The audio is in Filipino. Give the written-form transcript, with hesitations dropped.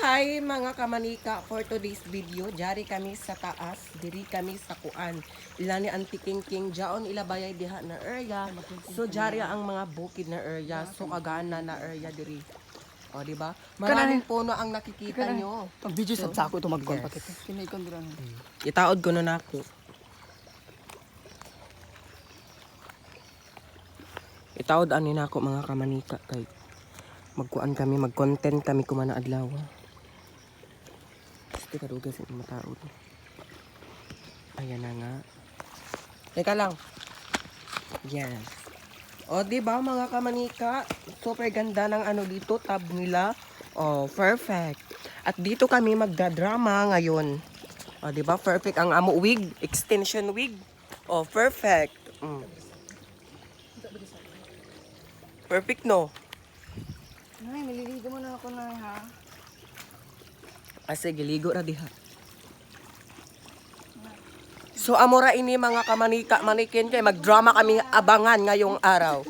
Hi mga kamanika, for today's video, jari kami sa taas, diri kami sa kuan. Ila ni Auntie King King, jaon ila bayay diha na area. So jari ang mga bukid na area, so kagana na area diri. O di ba? Maraming puno ang nakikita nyo. Ang video So, sa ako ito magkon yes. pakita. Kinaikon dira. Itaod ko na nako. Itaod ani nako mga kamanika kay magkuan kami, mag-content kami kumana adlaw. Gusto ka dugas yung mataod. Ayan na nga. Teka lang. Yes. O, diba mga kamanika? Super ganda ng ano dito, tab nila. Oh, perfect. At dito kami magdadrama ngayon. O, diba? Perfect ang amo wig. Extension wig. Oh, perfect. Perfect, no? Nay, maliligo mo na ako na ha. Sige, ligo na diha. So, amora ini mga kamanika, manikin kay magdrama kami abangan ngayong araw.